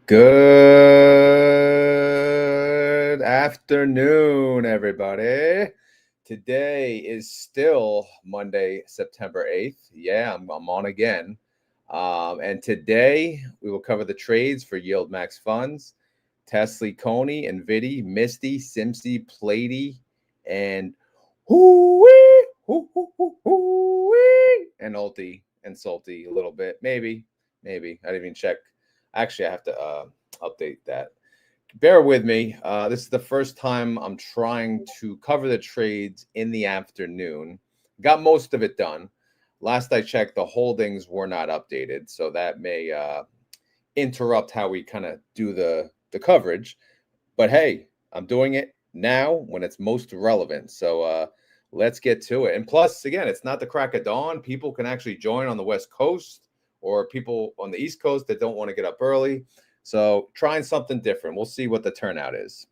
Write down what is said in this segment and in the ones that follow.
Good afternoon, everybody. Today is still Monday, September 8th. Yeah, I'm on again. And today we will cover the trades for YieldMax funds, TSLY, CONY, NVDY, MSTY, SMCY, PLTY, and HOOY, and ULTY and SLTY a little bit. Maybe. I didn't even check. Actually, I have to update that. Bear with me. This is the first time I'm trying to cover the trades in the afternoon. Got most of it done. Last I checked, the holdings were not updated, so that may interrupt how we kind of do the coverage. But hey, I'm doing it now when it's most relevant. So let's get to it. And plus, again, it's not the crack of dawn. People can actually join on the West Coast or people on the East Coast that don't want to get up early. So trying something different. We'll see what the turnout is.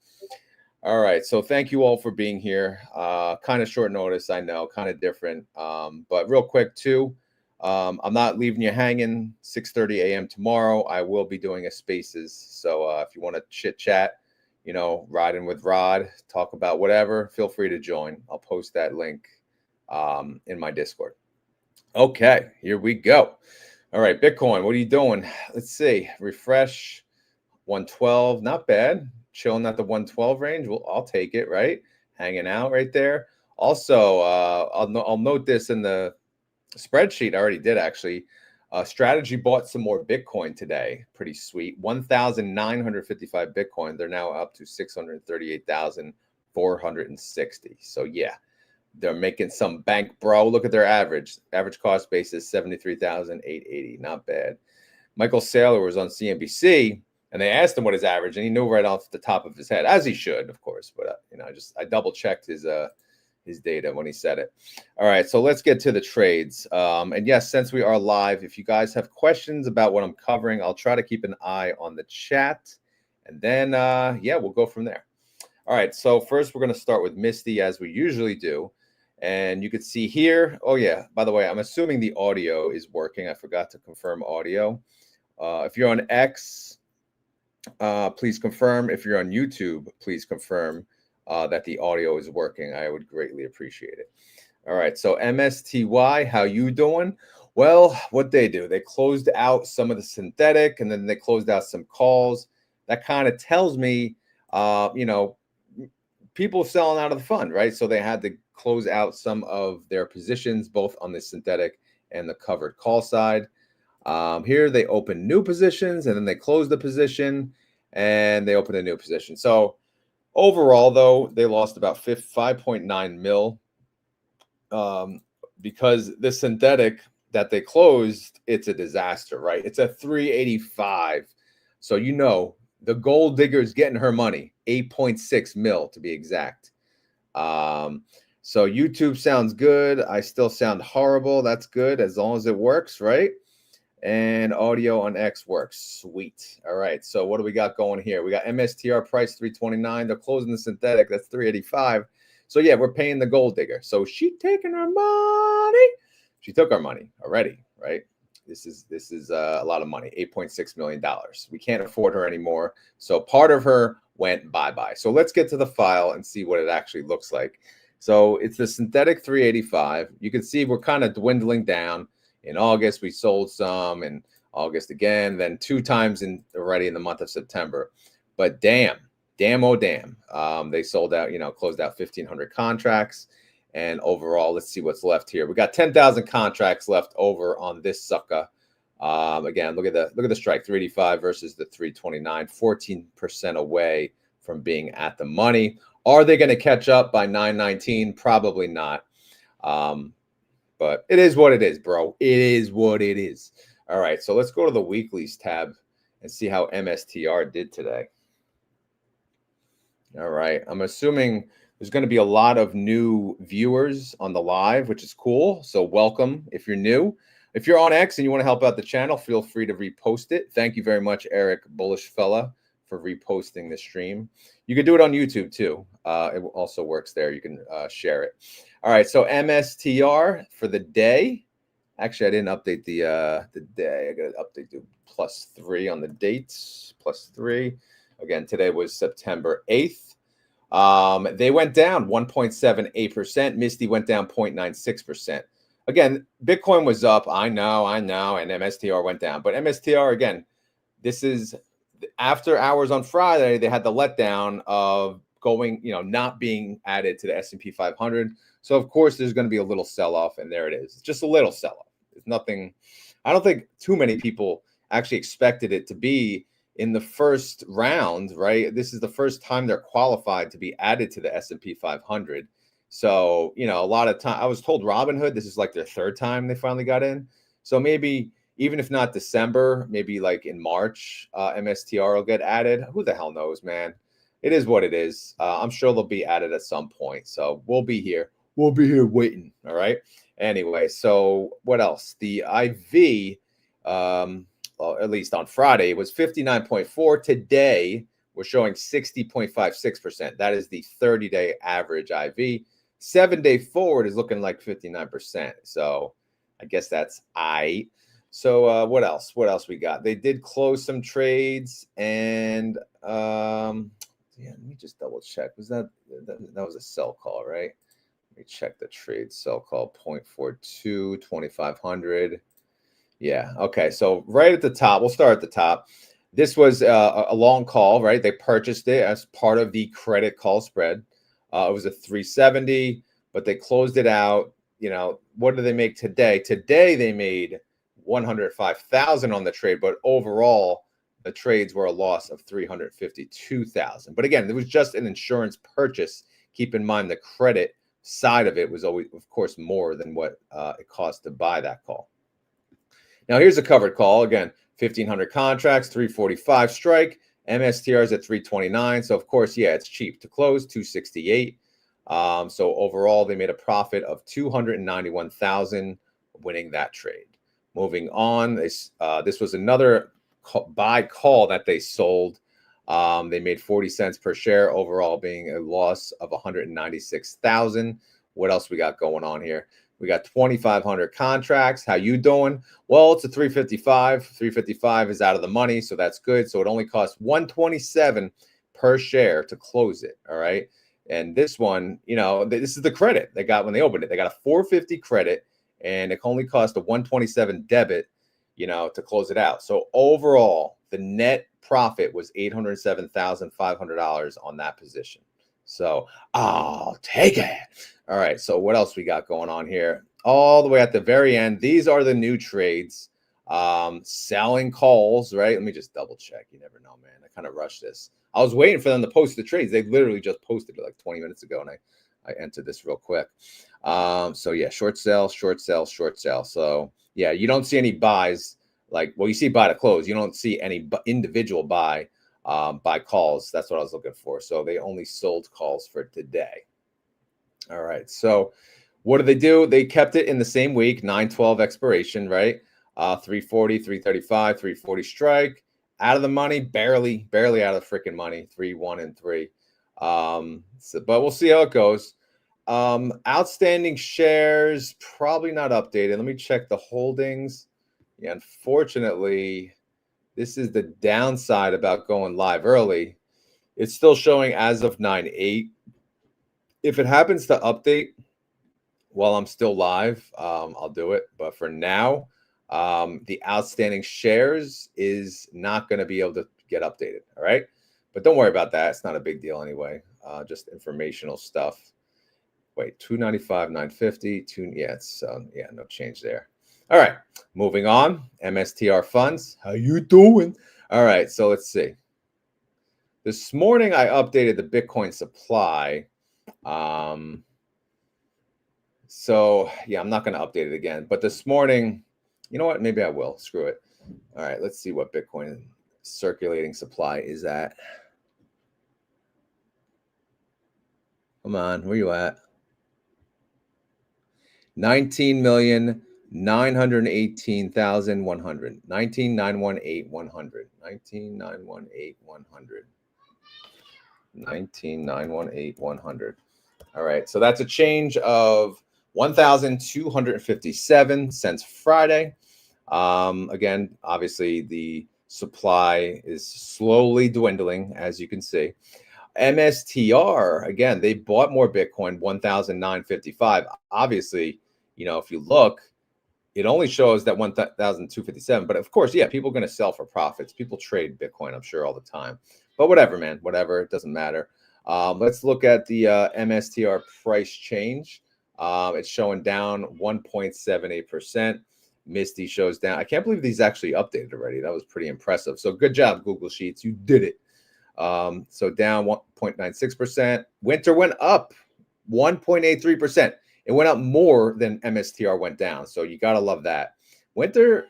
All right. So thank you all for being here. Kind of short notice, I know, kind of different. But real quick, too, I'm not leaving you hanging. 6:30 a.m. tomorrow, I will be doing a Spaces. So if you want to chit chat, riding with Rod, talk about whatever, feel free to join. I'll post that link in my Discord. Okay, here we go. All right, Bitcoin, what are you doing? Let's see. Refresh 112, not bad. Chilling at the 112 range. Well, I'll take it, right? Hanging out right there. Also, I'll note this in the spreadsheet. I already did, actually. Strategy bought some more Bitcoin today. Pretty sweet. 1,955 Bitcoin. They're now up to 638,460. So, yeah. They're making some bank, bro. Look at their average. Average cost basis, 73,880. Not bad. Michael Saylor was on CNBC, and they asked him what his average, and he knew right off the top of his head, as he should, of course. But I double checked his data when he said it. All right, so let's get to the trades. And yes, since we are live, if you guys have questions about what I'm covering, I'll try to keep an eye on the chat, and then yeah, we'll go from there. All right, so first we're going to start with MSTY as we usually do. And you can see here, oh yeah, by the way, I'm assuming the audio is working. I forgot to confirm audio. If you're on X, please confirm. If you're on YouTube, please confirm that the audio is working. I would greatly appreciate it. All right, so MSTY, how you doing? Well, what they do, they closed out some of the synthetic, and then they closed out some calls. That kind of tells me, people selling out of the fund, right? So they had to close out some of their positions, both on the synthetic and the covered call side. Here they open new positions, and then they close the position, and they open a new position. So overall, though, they lost about 5.9 mil because the synthetic that they closed, it's a disaster, right? It's a 385. So the gold digger is getting her money, 8.6 mil to be exact. So YouTube sounds good. I still sound horrible. That's good as long as it works, right? And audio on X works. Sweet. All right. So what do we got going here? We got MSTR price 329. They're closing the synthetic. That's 385. So yeah, we're paying the gold digger. So she taking our money. She took our money already, right? This is a lot of money, $8.6 million. We can't afford her anymore. So part of her went bye-bye. So let's get to the file and see what it actually looks like. So it's the synthetic 385. You can see we're kind of dwindling down. In August, we sold some, in August again, then 2 times already in the month of September. But damn, oh damn. They sold out, closed out 1,500 contracts. And overall, let's see what's left here. We got 10,000 contracts left over on this sucker. Again, look at the strike, 385 versus the 329, 14% away from being at the money. Are they going to catch up by 919? Probably not. But it is what it is, bro. It is what it is. All right, so let's go to the weeklies tab and see how MSTR did today. All right, I'm assuming there's going to be a lot of new viewers on the live, which is cool. So welcome if you're new. If you're on X and you want to help out the channel, feel free to repost it. Thank you very much, Eric Bullish Fella, for reposting the stream. You can do it on YouTube too. It also works there. You can share it. All right, so MSTR for the day Actually, I didn't update the day. I got to update the +3 on the dates. +3. Again, today was September 8th. They went down 1.78%. MSTY went down 0.96%. Again, Bitcoin was up. I know, and MSTR went down. But MSTR, again, this is after hours on Friday. They had the letdown of going, not being added to the S&P 500. So of course there's going to be a little sell-off, and there it is. It's just a little sell-off. It's nothing. I don't think too many people actually expected it to be in the first round, right? This is the first time they're qualified to be added to the S&P 500. So, a lot of time I was told Robinhood, this is like their third time they finally got in. So maybe even if not December, maybe like in March, MSTR will get added. Who the hell knows, man? It is what it is. I'm sure they'll be added at some point. So we'll be here. We'll be here waiting. All right. Anyway, so what else? The IV, well, at least on Friday, it was 59.4. Today, we're showing 60.56%. That is the 30-day average IV. 7-day forward is looking like 59%. So I guess that's I. So what else? What else we got? They did close some trades, and yeah, let me just double check. Was that was a sell call, right? Let me check the trade. Sell call 0.42, 2,500. Yeah. Okay. So right at the top, we'll start at the top. This was a long call, right? They purchased it as part of the credit call spread. It was a 370, but they closed it out. What do they make today? Today they made 105,000 on the trade, but overall the trades were a loss of 352,000. But again, it was just an insurance purchase. Keep in mind the credit side of it was always, of course, more than what it cost to buy that call. Now here's a covered call. Again, 1,500 contracts, 345 strike. MSTR is at 329. So of course, yeah, it's cheap to close, 268. So overall, they made a profit of 291,000 winning that trade. Moving on, this was another buy call that they sold. They made 40 cents per share, overall being a loss of 196,000. What else we got going on here? We got 2,500 contracts. How you doing? Well, it's a 355. 355 is out of the money, so that's good. So it only costs 127 per share to close it. All right. And this one, this is the credit they got when they opened it. They got a 450 credit, and it only cost a 127 debit, to close it out. So overall, the net profit was $807,500 on that position. So I'll take it. All right. So what else we got going on here? All the way at the very end, these are the new trades. Selling calls, right? Let me just double check. You never know, man. I kind of rushed this. I was waiting for them to post the trades. They literally just posted it like 20 minutes ago, and I entered this real quick. So yeah, short sell, short sell, short sell. So yeah, you don't see any buys. You see buy to close. You don't see any individual buy calls. That's what I was looking for. So they only sold calls for today. All right. So what did they do? They kept it in the same week, 9/12 expiration, right? 340, 335, 340 strike. Out of the money, barely out of the freaking money. 3, 1, and 3. But we'll see how it goes. Outstanding shares, probably not updated. Let me check the holdings. Yeah, unfortunately, this is the downside about going live early. It's still showing as of 9/8. If it happens to update while I'm still live, I'll do it. But for now, the outstanding shares is not going to be able to get updated. All right. But don't worry about that. It's not a big deal anyway. Just informational stuff. Wait, 295, 950, it's no change there. All right, moving on. MSTR funds. How you doing? All right, so let's see. This morning I updated the Bitcoin supply. So yeah, I'm not going to update it again. But this morning, you know what? Maybe I will. Screw it. All right, let's see what Bitcoin circulating supply is at. Come on, where you at? 19,918,100. 19,918,100. 19,918,100. 19,918,100. All right, so that's a change of 1,257 since Friday. Again, obviously the supply is slowly dwindling, as you can see. MSTR, again, they bought more Bitcoin, 1,955. Obviously, you know, if you look, it only shows that 1,257. But of course, yeah, people are going to sell for profits. People trade Bitcoin, I'm sure, all the time. But whatever, man, whatever. It doesn't matter. Let's look at the MSTR price change. It's showing down 1.78%. MSTY shows down. I can't believe these actually updated already. That was pretty impressive. So good job, Google Sheets. You did it. So down 1.96%. Winter went up 1.83%. It went up more than MSTR went down. So you got to love that. Winter,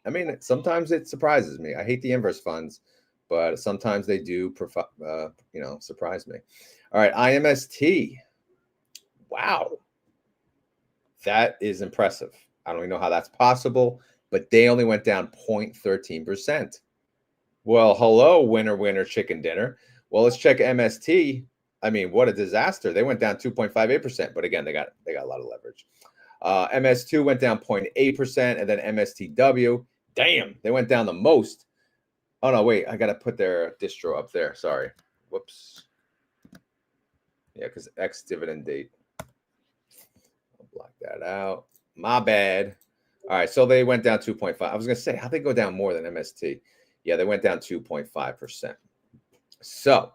I mean, sometimes it surprises me. I hate the inverse funds, but sometimes they do, you know, surprise me. All right, IMST. Wow. That is impressive. I don't even know how that's possible, but they only went down 0.13%. Well, hello, winner, winner, chicken dinner. Well, let's check MST. I mean, what a disaster. They went down 2.58%, but again, they got a lot of leverage. MS2 went down 0.8%, and then MSTW, damn, they went down the most. Oh, no, wait, I got to put their distro up there. Sorry. Whoops. Yeah, because X dividend date. I'll block that out. My bad. All right, so they went down 2.5. I was going to say, how'd they go down more than MST? Yeah, they went down 2.5%. So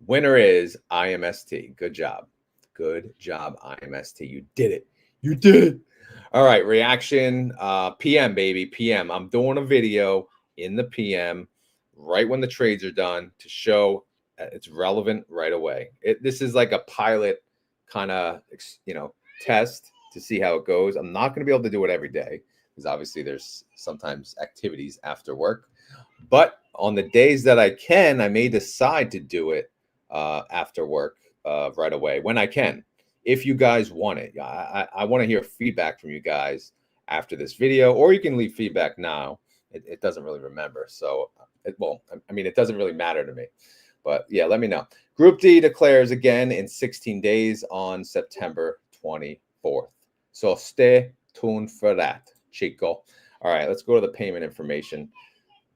winner is IMST. Good job. Good job, IMST. You did it. You did it. All right, reaction. PM, baby, PM. I'm doing a video in the PM right when the trades are done to show it's relevant right away. This is like a pilot kind of, you know, test to see how it goes. I'm not going to be able to do it every day because obviously there's sometimes activities after work. But on the days that I can, I may decide to do it after work right away when I can. If you guys want it, I want to hear feedback from you guys after this video, or you can leave feedback now. It doesn't really remember. So, I mean, it doesn't really matter to me. But yeah, let me know. Group D declares again in 16 days on September 24th. So stay tuned for that, Chico. All right, let's go to the payment information.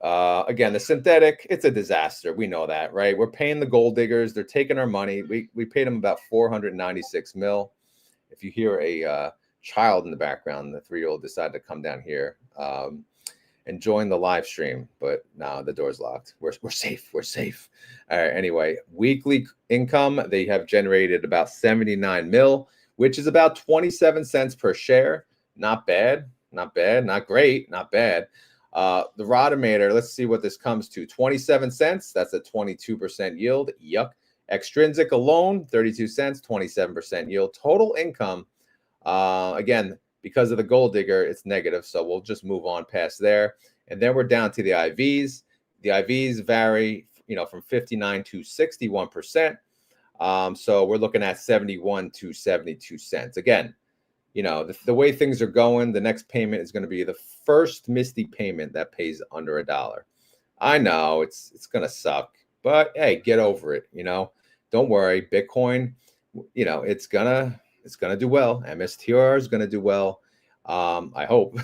Again, the synthetic, it's a disaster. We know that, right? We're paying the gold diggers. They're taking our money. We paid them about 496 mil. If you hear a child in the background, the 3-year-old decided to come down here and join the live stream, but no, the door's locked. We're safe. We're safe. All right. Anyway, weekly income, they have generated about 79 mil, which is about 27 cents per share. Not bad. Not bad. Not great. Not bad. The Rodometer, let's see what this comes to. 27 cents. That's a 22% yield. Yuck. Extrinsic alone, 32 cents, 27% yield. Total income, again, because of the gold digger, it's negative. So we'll just move on past there. And then we're down to the IVs. The IVs vary, you know, from 59 to 61%. So we're looking at 71 to 72 cents. Again, you know, the way things are going, the next payment is going to be the first MSTY payment that pays under $1. I know it's going to suck, but hey, get over it. You know, don't worry. Bitcoin, you know, it's gonna do well. MSTR is going to do well. I hope.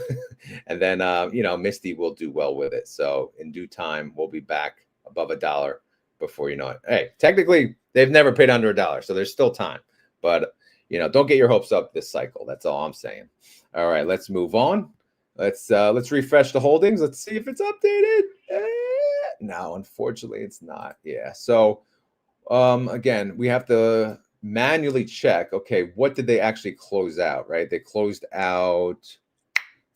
And then, you know, MSTY will do well with it. So in due time, we'll be back above $1 before you know it. Hey, technically, they've never paid under $1, so there's still time. But you know, don't get your hopes up this cycle. That's all I'm saying. All right, let's move on. Let's refresh the holdings. Let's see if it's updated. No, unfortunately, it's not. Yeah. So again, we have to manually check. Okay, what did they actually close out? Right? They closed out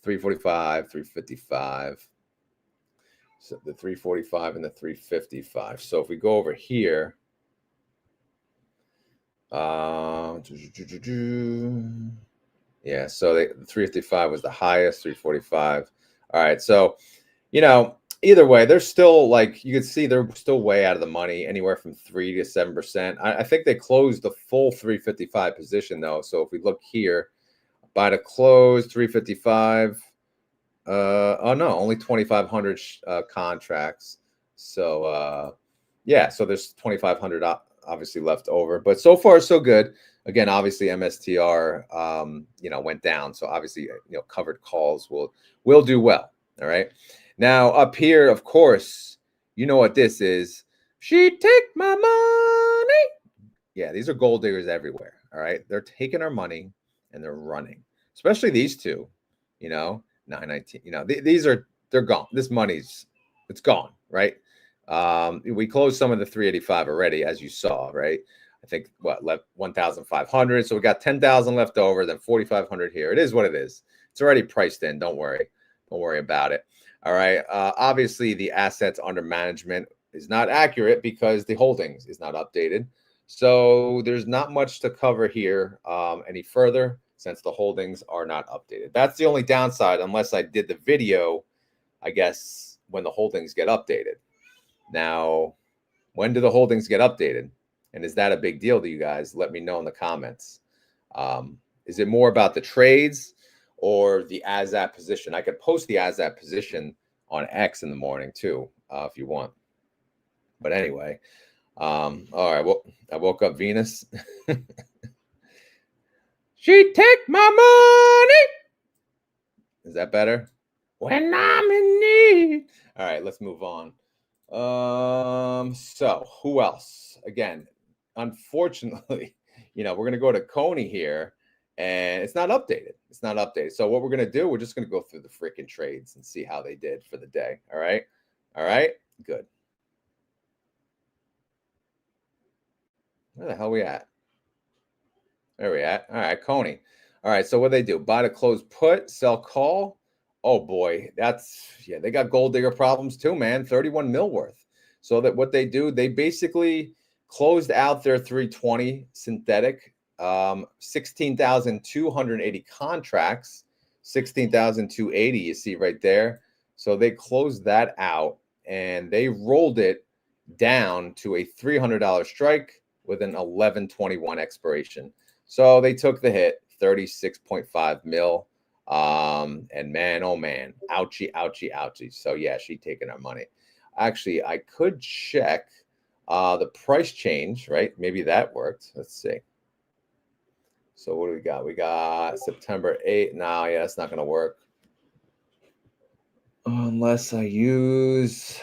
345, 355. So the 345 and the 355. So if we go over here. Yeah, so the 355 was the highest, 345. All right, so you know, either way, they're still, like, you can see they're still way out of the money, anywhere from 3 to 7%. I think they closed the full 355 position though. So if we look here, by the close, 355. Oh no, only 2,500 contracts. So yeah, so there's 2,500 obviously left over, but so far so good. Again, obviously MSTR, went down. So obviously, covered calls will do well. All right. Now up here, of course, you know what this is. She take my money. Yeah, these are gold diggers everywhere. All right. They're taking our money and they're running, especially these two, 919, they're gone. This money's, it's gone. Right. We closed some of the 385 already, as you saw, right? I think left 1,500. So we got 10,000 left over, then 4,500 here. It is what it is. It's already priced in. Don't worry. Don't worry about it. All right. Obviously, the assets under management is not accurate because the holdings is not updated. So there's not much to cover here any further since the holdings are not updated. That's the only downside, unless I did the video, I guess, when the holdings get updated. Now, when do the holdings get updated? And is that a big deal to you guys? Let me know in the comments. Is it more about the trades or the as at position? I could post the as at position on X in the morning too, if you want. But anyway, all right. Well, I woke up Venus. She take my money. Is that better? When I'm in need. All right, let's move on. So who else? Again, unfortunately, we're going to go to CONY here and it's not updated. It's not updated. So what we're going to do, we're just going to go through the freaking trades and see how they did for the day. All right. All right. Good. Where the hell are we at? There we at. All right. CONY. All right. So what they do? Buy to close put, sell call. Oh boy, they got gold digger problems too, man. 31 mil worth. So that what they do, they basically closed out their 320 synthetic, 16,280 contracts, 16,280 you see right there. So they closed that out and they rolled it down to a $300 strike with an 11/21 expiration. So they took the hit, 36.5 mil. And man, oh man, ouchie, ouchie, ouchie. So yeah, she taking our money. Actually, I could check the price change, right? Maybe that worked. Let's see. So what do we got? We got September 8th. No, yeah, that's not going to work. Unless I use,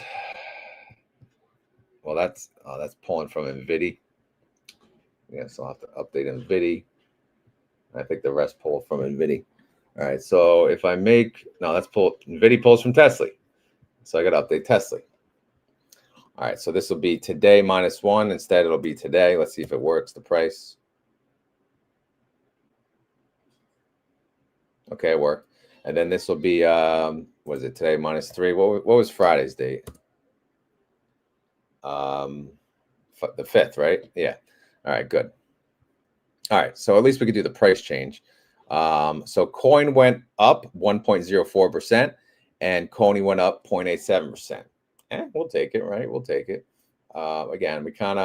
well, that's pulling from NVDY. Yeah, so I'll have to update NVDY. I think the rest pull from NVDY. All right, so if I make, no, that's NVDY pulls from TSLY. So I got to update TSLY. All right, so this will be today -1. Instead, it'll be today. Let's see if it works, the price. Okay, it worked. And then this will be, what is it, today -3? What was Friday's date? The 5th, right? Yeah. All right, good. All right, so at least we could do the price change. So coin went up 1.04% and CONY went up 0.87%. We'll take it, right? We'll take it. Again, we can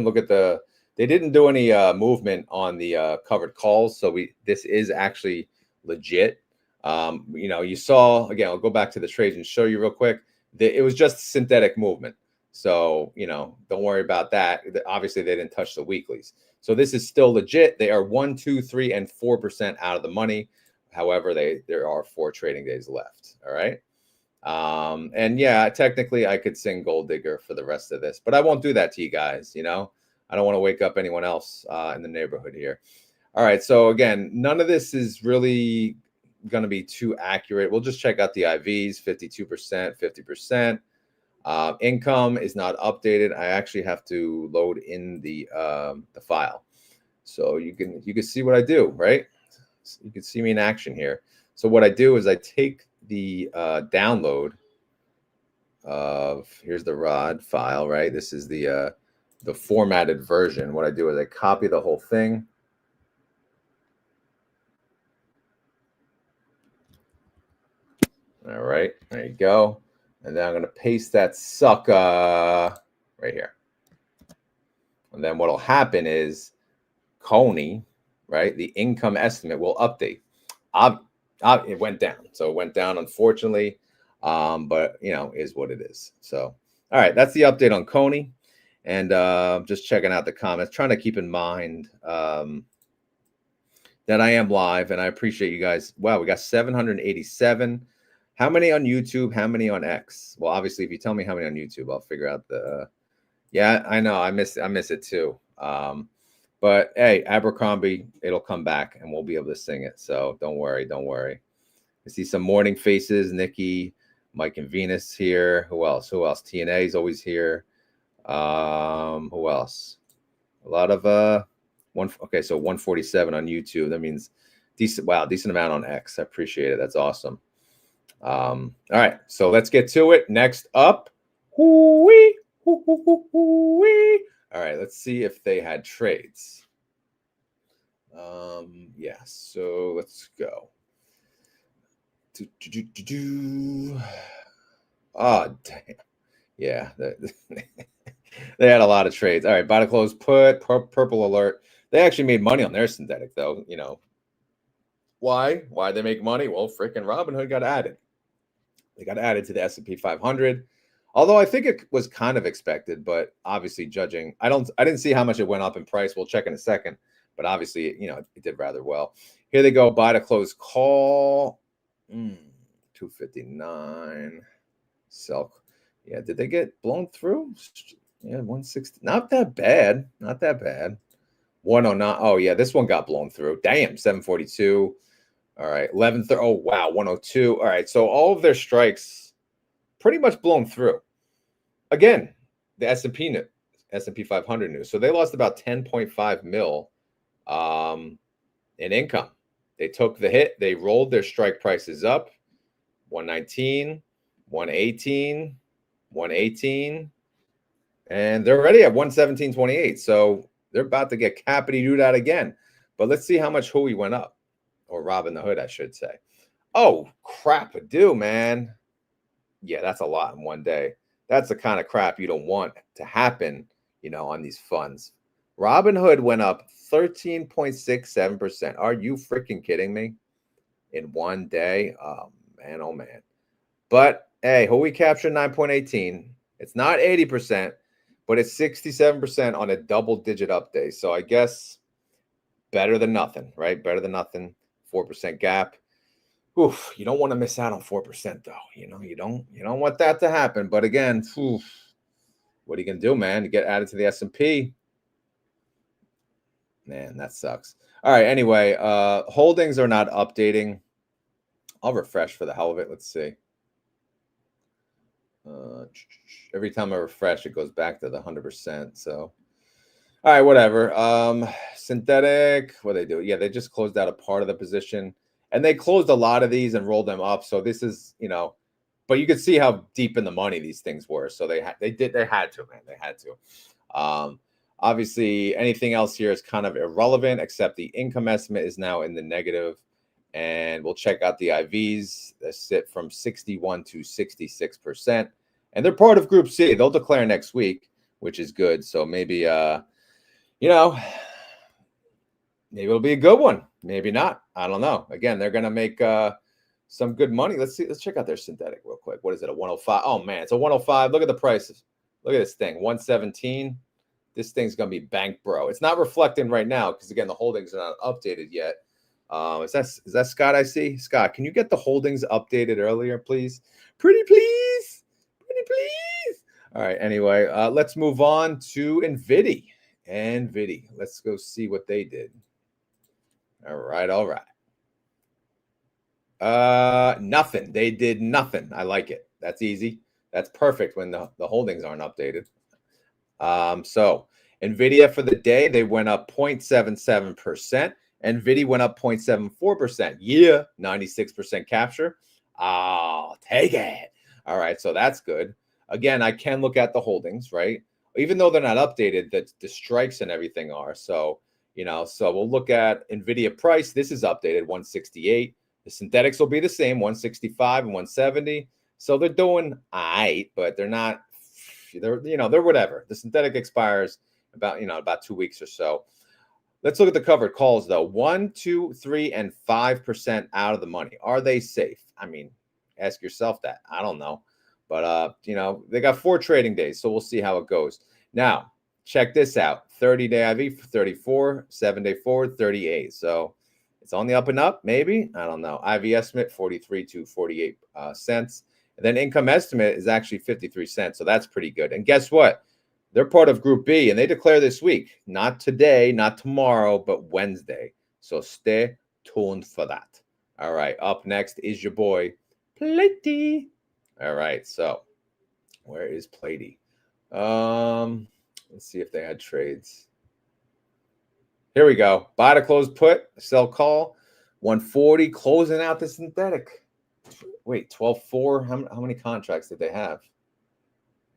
look at they didn't do any movement on the covered calls. So this is actually legit. You saw, again, I'll go back to the trades and show you real quick. It was just synthetic movement. So, don't worry about that. Obviously, they didn't touch the weeklies. So this is still legit. They are 1, 2, 3, and 4% out of the money. However, there are 4 trading days left. All right. And yeah, technically I could sing Gold Digger for the rest of this, but I won't do that to you guys. I don't want to wake up anyone else in the neighborhood here. All right. So again, none of this is really going to be too accurate. We'll just check out the IVs, 52%, 50%. Income is not updated. I actually have to load in the file, so you can see what I do, right? So you can see me in action here. So what I do is I take the download of, here's the ROD file, right? This is the formatted version. What I do is I copy the whole thing. All right, there you go. And then I'm going to paste that sucker right here. And then what will happen is CONY, right? The income estimate will update. It went down. So it went down, unfortunately, but is what it is. So, all right, that's the update on CONY. And just checking out the comments, trying to keep in mind that I am live, and I appreciate you guys. Wow, we got 787. How many on YouTube? How many on X? Well, obviously, if you tell me how many on YouTube, I'll figure out the. Yeah, I know. I miss it too. But hey, Abercrombie, it'll come back, and we'll be able to sing it. So don't worry, don't worry. I see some morning faces. Nikki, Mike, and Venus here. Who else? Who else? TNA is always here. Who else? A lot of okay, so 147 on YouTube. That means decent. Wow, decent amount on X. I appreciate it. That's awesome. All right, so let's get to it. Next up, HOOY, HOOY. All right, let's see if they had trades. Yeah, so let's go. Oh, damn. Yeah, they had a lot of trades. All right, buy to close put, purple alert. They actually made money on their synthetic, though. You know, why? Why they make money? Well, freaking Robinhood got added. They got added to the S&P 500. Although I think it was kind of expected, but obviously judging, I didn't see how much it went up in price. We'll check in a second, but obviously, you know, it did rather well. Here they go, buy to close call, 259. Sell. Yeah, did they get blown through? Yeah, 160. Not that bad. Not that bad. 109. Oh, yeah, this one got blown through. Damn, 742. All right, 11. Oh, wow, 102. All right, so all of their strikes pretty much blown through. Again, the S&P 500 news. So they lost about 10.5 mil in income. They took the hit. They rolled their strike prices up. 119, 118, 118, and they're already at 117.28. So they're about to get cappity do that again. But let's see how much HOOY went up, or Robin the Hood, I should say. Oh, crap, do, man. Yeah, that's a lot in one day. That's the kind of crap you don't want to happen, you know, on these funds. Robinhood went up 13.67%. Are you freaking kidding me? In one day? Oh, man, oh, man. But, hey, HOOY captured 9.18. It's not 80%, but it's 67% on a double-digit up day. So I guess better than nothing, right? Better than nothing. 4% gap. Oof, you don't want to miss out on 4%, though. You know, you don't want that to happen. But again, oof, what are you gonna do, man? To get added to the S&P, man, that sucks. All right. Anyway, holdings are not updating. I'll refresh for the hell of it. Let's see. Every time I refresh, it goes back to the 100%. So, all right, whatever. Synthetic, what they do? Yeah, they just closed out a part of the position. And they closed a lot of these and rolled them up. So this is, you know, but you could see how deep in the money these things were. So they had to, man. They had to. Obviously, anything else here is kind of irrelevant, except the income estimate is now in the negative. And we'll check out the IVs that sit from 61 to 66%. And they're part of Group C. They'll declare next week, which is good. So maybe, you know, maybe it'll be a good one. Maybe not. I don't know. Again, they're going to make some good money. Let's see. Let's check out their synthetic real quick. What is it? A 105? Oh, man. It's a 105. Look at the prices. Look at this thing. 117. This thing's going to be bank, bro. It's not reflecting right now because, again, the holdings are not updated yet. Is that Scott I see? Scott, can you get the holdings updated earlier, please? Pretty please. Pretty please. All right. Anyway, let's move on to NVDY. NVDY. Let's go see what they did. All right. Nothing. They did nothing. I like it. That's easy. That's perfect when the holdings aren't updated. So NVIDIA for the day, they went up 0.77%. NVIDIA went up 0.74%. Yeah, 96% capture. I'll take it. All right, so that's good. Again, I can look at the holdings, right? Even though they're not updated, the strikes and everything are. So, you know, so we'll look at NVIDIA price. This is updated, 168. The synthetics will be the same, 165 and 170. So they're doing all right, but they're not, they're whatever. The synthetic expires about 2 weeks or so. Let's look at the covered calls, though. 1, 2, 3, and 5% out of the money. Are they safe? I mean, ask yourself that. I don't know. But, they got 4 trading days, so we'll see how it goes. Now, check this out. 30-day IV for 34, 7-day forward, 38. So it's on the up and up, maybe. I don't know. IV estimate, 43 to 48 cents. And then income estimate is actually 53 cents. So that's pretty good. And guess what? They're part of Group B, and they declare this week. Not today, not tomorrow, but Wednesday. So stay tuned for that. All right, up next is your boy, PLTY. All right, so where is PLTY? Let's see if they had trades. Here we go. Buy to close put, sell call, 140, closing out the synthetic. Wait, 12.4. How many contracts did they have?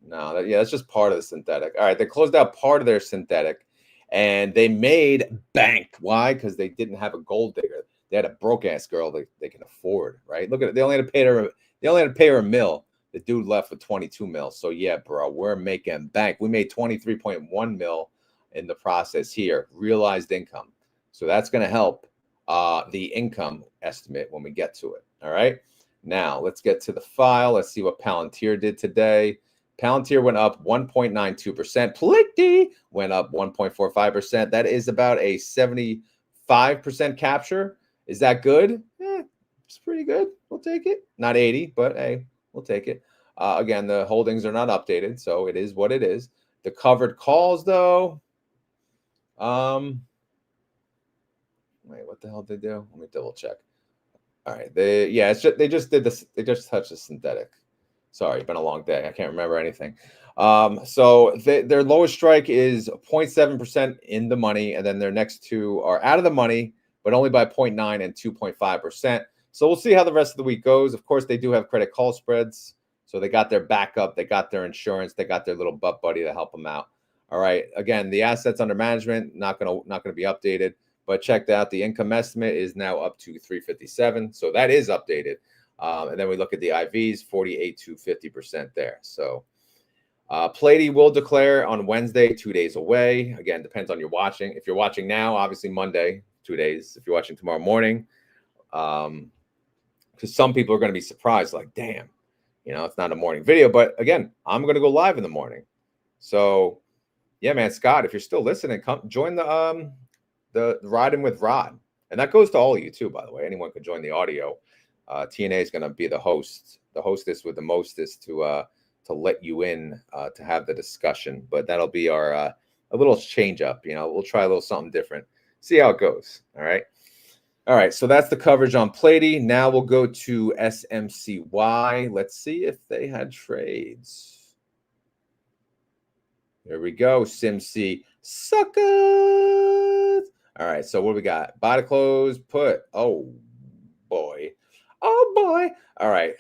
No, that's just part of the synthetic. All right, they closed out part of their synthetic, and they made bank. Why? Because they didn't have a gold digger. They had a broke ass girl they can afford, right? Look at it. They only had to pay her. They only had to pay her $1 million. The dude left with 22 mil. So yeah, bro, we're making bank. We made 23.1 mil in the process here, realized income. So that's going to help the income estimate when we get to it. All right. Now let's get to the file. Let's see what Palantir did today. Palantir went up 1.92%. PLTY went up 1.45%. That is about a 75% capture. Is that good? It's pretty good. We'll take it. Not 80, but hey, we'll take it. Again, the holdings are not updated, so it is what it is. The covered calls, though. Wait, what the hell did they do? Let me double check. All right, they just did this. They just touched the synthetic. Sorry, it's been a long day. I can't remember anything. So their lowest strike is 0.7% in the money, and then their next two are out of the money, but only by 0.9 and 2.5%. So we'll see how the rest of the week goes. Of course, they do have credit call spreads. So they got their backup, they got their insurance, they got their little butt buddy to help them out. All right. Again, the assets under management not gonna be updated, but check that out. The income estimate is now up to 357. So that is updated. And then we look at the IVs, 48 to 50% there. So PLTY will declare on Wednesday, 2 days away. Again, depends on your watching. If you're watching now, obviously Monday, 2 days. If you're watching tomorrow morning, because some people are going to be surprised, like, damn, it's not a morning video. But again, I'm going to go live in the morning. So yeah, man, Scott, if you're still listening, come join the Riding with Rod. And that goes to all of you too, by the way. Anyone could join the audio. TNA is going to be the hostess with the mostest to let you in to have the discussion. But that'll be our a little change up. We'll try a little something different. See how it goes. All right. So that's the coverage on PLTY. Now we'll go to SMCY. Let's see if they had trades. There we go. SimC suckers. All right. So what do we got? Buy to close, put. Oh boy. All right.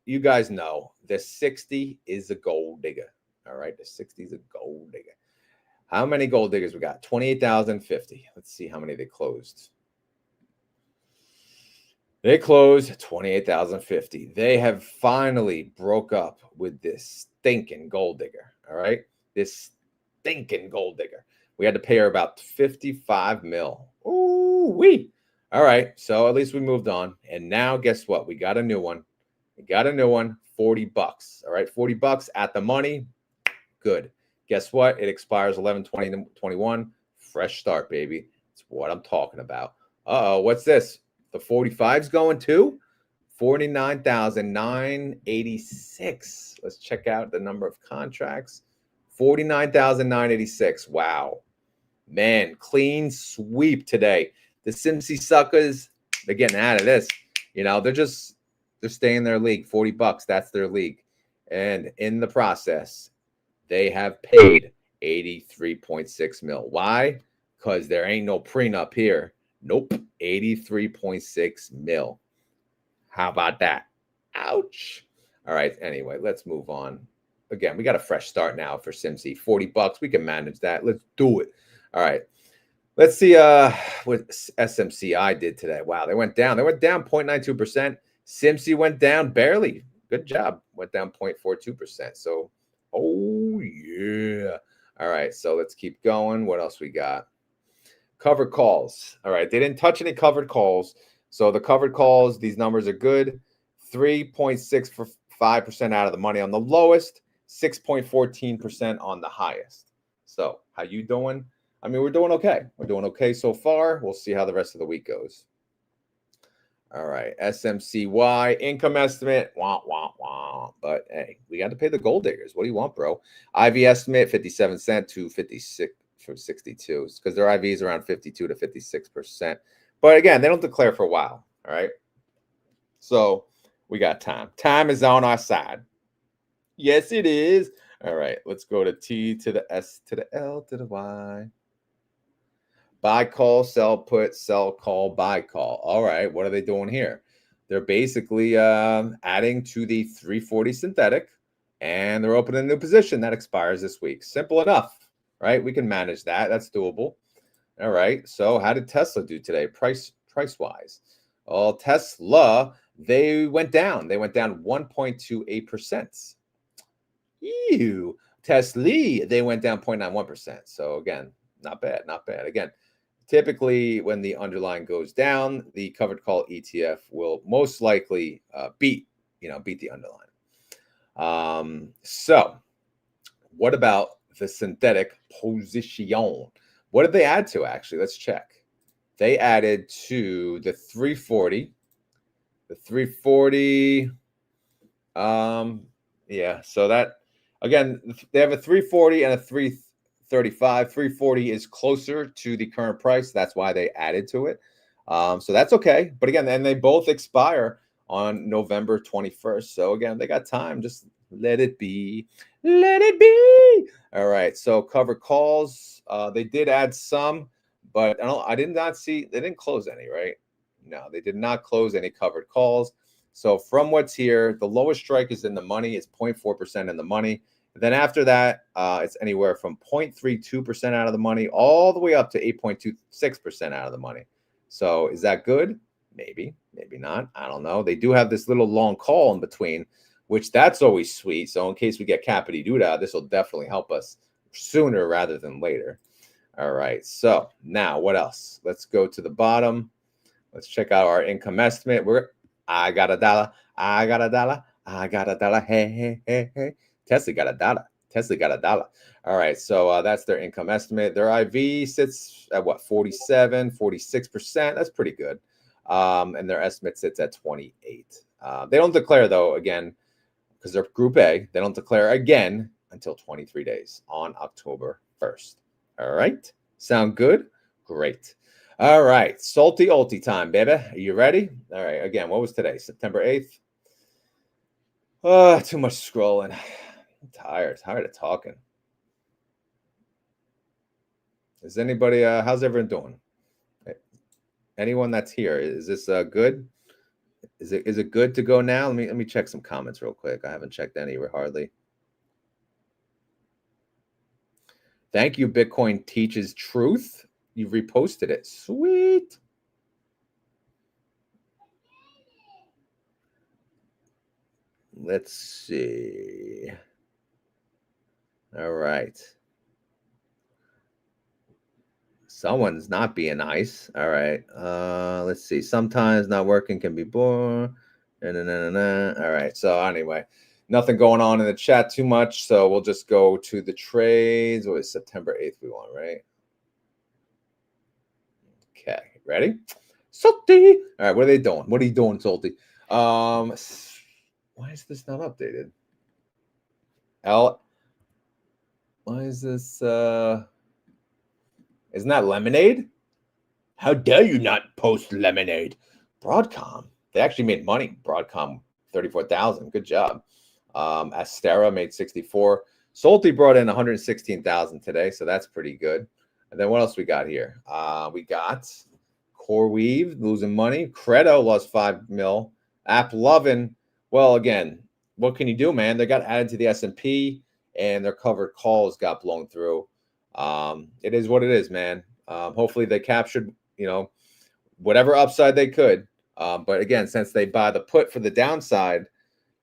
You guys know the 60 is a gold digger. All right. The 60 is a gold digger. How many gold diggers we got? 28,050. Let's see how many they closed. They closed 28,050. They have finally broke up with this stinking gold digger. All right. This stinking gold digger. We had to pay her about 55 mil. Ooh wee. All right. So at least we moved on. And now guess what? We got a new one. $40. All right. $40 at the money. Good. Guess what? It expires 11/20/21. Fresh start, baby. That's what I'm talking about. What's this? The 45's going to 49,986. Let's check out the number of contracts. 49,986. Wow. Man, clean sweep today. The SimCy suckers, they're getting out of this. They're staying in their league. $40. That's their league. And in the process, they have paid 83.6 mil. Why? Because there ain't no prenup here. Nope. 83.6 mil. How about that? Ouch. All right. Anyway, let's move on. Again, we got a fresh start now for SimCy. $40. We can manage that. Let's do it. All right. Let's see what SMCI did today. Wow, they went down. They went down 0.92%. SimCy went down barely. Good job. Went down 0.42%. So, oh, yeah. All right. So let's keep going. What else we got? Covered calls. All right. They didn't touch any covered calls. So the covered calls, these numbers are good. 3.65% out of the money on the lowest, 6.14% on the highest. So how you doing? I mean, we're doing okay. We're doing okay so far. We'll see how the rest of the week goes. All right, SMCY income estimate, wah, wah, wah. But hey, we got to pay the gold diggers. What do you want, bro? IV estimate 57 cent to 56 from 62, because their IV is around 52 to 56%. But again, they don't declare for a while. All right, so we got time. Time is on our side. Yes, it is. All right, let's go to T to the S to the L to the Y. Buy call, sell put, sell call, buy call. All right, what are they doing here? They're basically adding to the 340 synthetic, and they're opening a new position that expires this week. Simple enough, right? We can manage that. That's doable. All right. So how did Tesla do today, price wise? Well, Tesla, they went down. They went down 1.28%. Ew. TSLY, they went down 0.91%. So again, not bad, not bad. Again, typically, when the underlying goes down, the covered call ETF will most likely beat the underlying. So what about the synthetic position? What did they add to, actually? Let's check. They added to the 340. The 340, yeah, so that, again, they have a 340 and a 335. 340 is closer to the current price. That's why they added to it. So that's okay. But again, and they both expire on November 21st. So again, they got time. Just let it be. Let it be. All right. So cover calls. They did add some, but I did not see, they didn't close any, right? No, they did not close any covered calls. So from what's here, the lowest strike is in the money. It's 0.4% in the money. Then after that, it's anywhere from 0.32% out of the money all the way up to 8.26% out of the money. So is that good? Maybe, maybe not. I don't know. They do have this little long call in between, which that's always sweet. So in case we get Capity Duda, this will definitely help us sooner rather than later. All right. So now what else? Let's go to the bottom. Let's check out our income estimate. I got a dollar. I got a dollar. I got a dollar. Hey, hey, hey, hey. Tesla got a dollar. Tesla got a dollar. All right. So that's their income estimate. Their IV sits at what? 47, 46%. That's pretty good. And their estimate sits at 28. They don't declare, though, again, because they're Group A. They don't declare again until 23 days on October 1st. All right. Sound good? Great. All right. SLTY time, baby. Are you ready? All right. Again, what was today? September 8th. Too much scrolling. I'm tired of talking. Is anybody, how's everyone doing? Anyone that's here, is this good? Is it good to go now? Let me check some comments real quick. I haven't checked any hardly. Thank you, Bitcoin Teaches Truth. You reposted it. Sweet. Let's see. All right. Someone's not being nice. All right. Let's see. Sometimes not working can be boring. All right. So anyway, nothing going on in the chat too much. So we'll just go to the trades. What was September 8th we want, right? Okay. Ready? SLTY. All right. What are they doing? What are you doing, SLTY? Why is this not updated? Why is this? Isn't that Lemonade? How dare you not post Lemonade? Broadcom. They actually made money. Broadcom, 34,000. Good job. Astera made 64. SLTY brought in 116,000 today, so that's pretty good. And then what else we got here? We got CoreWeave losing money. Credo lost 5 mil. AppLovin. Well, again, what can you do, man? They got added to the S&P, and their covered calls got blown through. It is what it is, man. Hopefully they captured, whatever upside they could. But again, since they buy the put for the downside,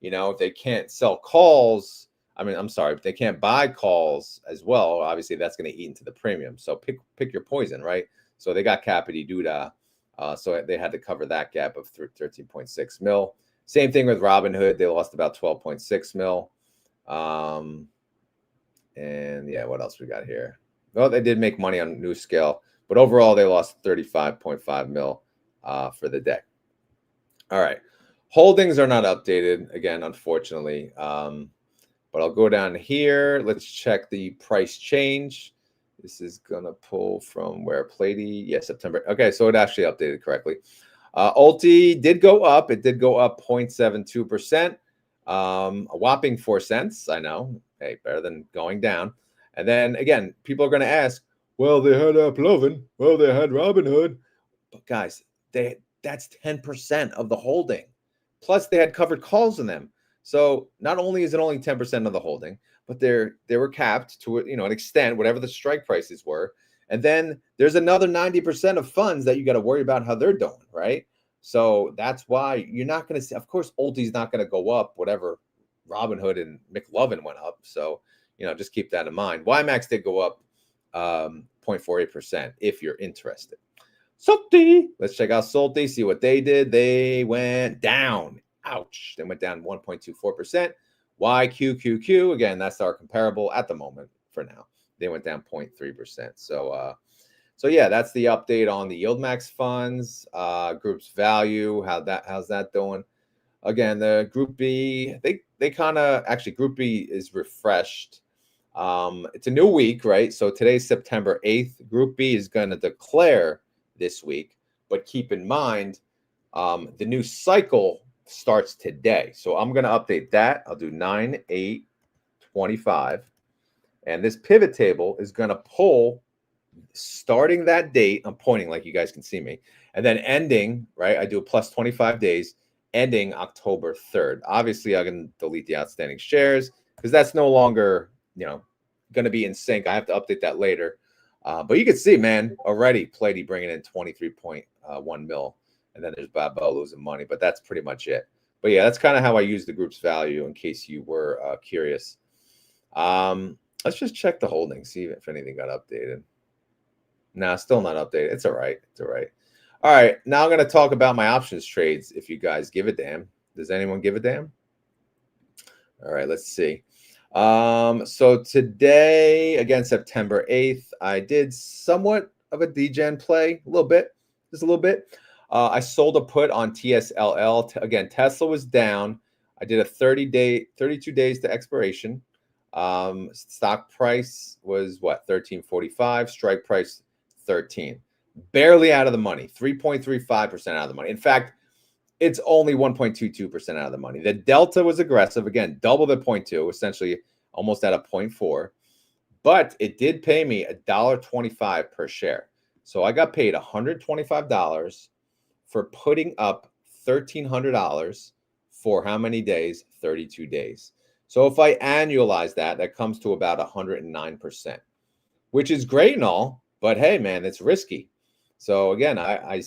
they can't sell calls. I mean, I'm sorry, but they can't buy calls as well. Obviously, that's going to eat into the premium. So pick your poison, right? So they got Capity Duda. So they had to cover that gap of 13.6 mil. Same thing with Robinhood. They lost about 12.6 mil. And yeah, what else we got here? Well, they did make money on new scale, but overall they lost 35.5 mil for the day. All right. Holdings are not updated again, unfortunately. But I'll go down here. Let's check the price change. This is going to pull from where PLTY. Yeah, September. Okay, so it actually updated correctly. ULTY did go up. It did go up 0.72%. A whopping 4 cents. I know. Hey, better than going down. And then again, people are going to ask, well, they had Plovin. Well, they had Robinhood. But guys, that's 10% of the holding. Plus, they had covered calls in them. So not only is it only 10% of the holding, but they were capped to an extent, whatever the strike prices were. And then there's another 90% of funds that you got to worry about how they're doing, right? So that's why you're not going to see. Of course, ULTY's not going to go up whatever Robinhood and McLovin went up. So just keep that in mind. YieldMax did go up 0.48% if you're interested. SLTY. Let's check out SLTY, see what they did. They went down. Ouch. They went down 1.24%. YQQQ, again, that's our comparable at the moment for now. They went down 0.3%. So yeah, that's the update on the YieldMax funds. Group's value, how's that doing? Again, the Group B, they kind of actually Group B is refreshed. It's a new week, right? So today's September 8th. Group B is going to declare this week, but keep in mind the new cycle starts today. So I'm going to update that. I'll do 9/8/25, and this pivot table is going to pull starting that date. I'm pointing like you guys can see me, and then ending, right? I do a plus 25 days ending October 3rd. Obviously I can delete the outstanding shares because that's no longer going to be in sync. I have to update that later. But you can see, man, already PLTY bringing in 23.1 mil. And then there's Babo losing money. But that's pretty much it. But yeah, that's kind of how I use the group's value in case you were curious. Let's just check the holdings, see if anything got updated. Nah, still not updated. It's all right. It's all right. All right. Now I'm going to talk about my options trades if you guys give a damn. Does anyone give a damn? All right, let's see. So today, again, September 8th, I did somewhat of a degen play, a little bit, just a little bit. I sold a put on TSLY. Again, Tesla was down. I did a 32 days to expiration. Stock price was what? 13.45. Strike price 13. Barely out of the money. 3.35% out of the money. In fact, it's only 1.22% out of the money. The delta was aggressive. Again, double the 0.2, essentially almost at a 0.4. But it did pay me $1.25 per share. So I got paid $125 for putting up $1,300 for how many days? 32 days. So if I annualize that, that comes to about 109%, which is great and all. But hey, man, it's risky. So again, I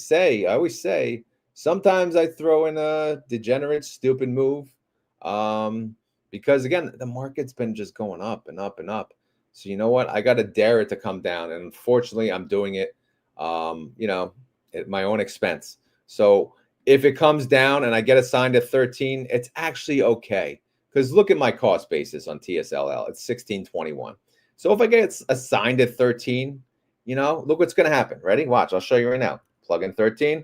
always say, sometimes I throw in a degenerate, stupid move because, again, the market's been just going up and up and up. So you know what? I got to dare it to come down. And unfortunately, I'm doing it, at my own expense. So if it comes down and I get assigned at 13, it's actually okay. Because look at my cost basis on TSLY. It's 16.21. So if I get assigned at 13, look what's going to happen. Ready? Watch. I'll show you right now. Plug in 13.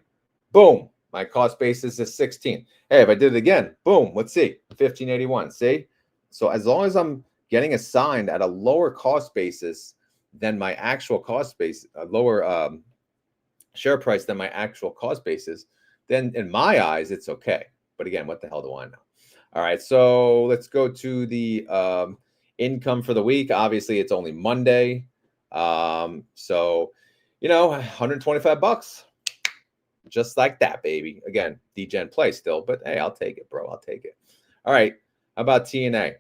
Boom. My cost basis is 16. Hey, if I did it again, boom. Let's see. 15.81. See? So as long as I'm getting assigned at a lower cost basis than my actual cost base, a lower share price than my actual cost basis, then in my eyes, it's okay. But again, what the hell do I know? All right, so let's go to the income for the week. Obviously, it's only Monday. So, $125. Just like that, baby. Again, degen play still, but hey, I'll take it, bro. I'll take it. All right, how about TNA?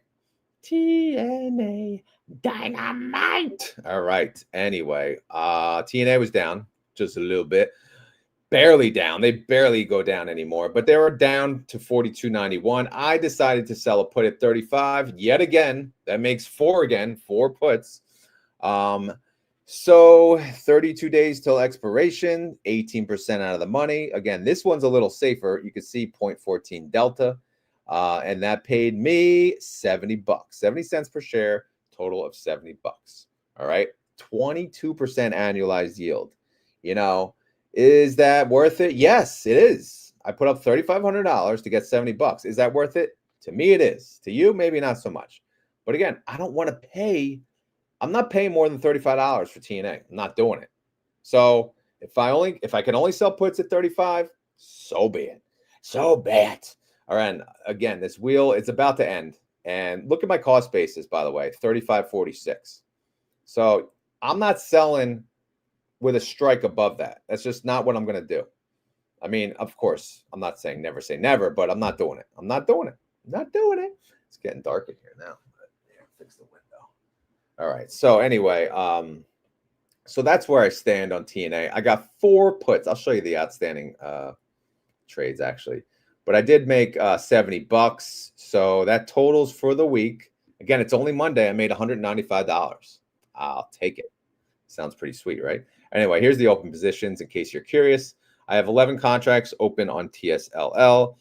TNA Dynamite. All right, anyway, TNA was down just a little bit. Barely down. They barely go down anymore, but they were down to 42.91. I decided to sell a put at 35 yet again. That makes 4 again, 4 puts. So 32 days till expiration, 18% out of the money. Again, this one's a little safer. You can see 0.14 delta, and that paid me $70, 70 cents per share, total of 70 bucks. All right. 22% annualized yield. You know, is that worth it? Yes, it is. I put up $3,500 to get 70 bucks. Is that worth it? To me, it is. To you, maybe not so much. But again, I don't want to pay. I'm not paying more than $35 for TNA. I'm not doing it. So if I can only sell puts at 35, so be it. So bad. All right. And again, this wheel, it's about to end. And look at my cost basis, by the way, 35.46. So I'm not selling with a strike above that. That's just not what I'm going to do. I mean, of course, I'm not saying never say never, but I'm not doing it. I'm not doing it. I'm not doing it. It's getting dark in here now. Yeah, fix the window. All right. So anyway, so that's where I stand on TNA. I got 4 puts. I'll show you the outstanding trades actually, but I did make 70 bucks. So that totals for the week. Again, it's only Monday. I made $195. I'll take it. Sounds pretty sweet, right? Anyway, here's the open positions in case you're curious. I have 11 contracts open on TSLY.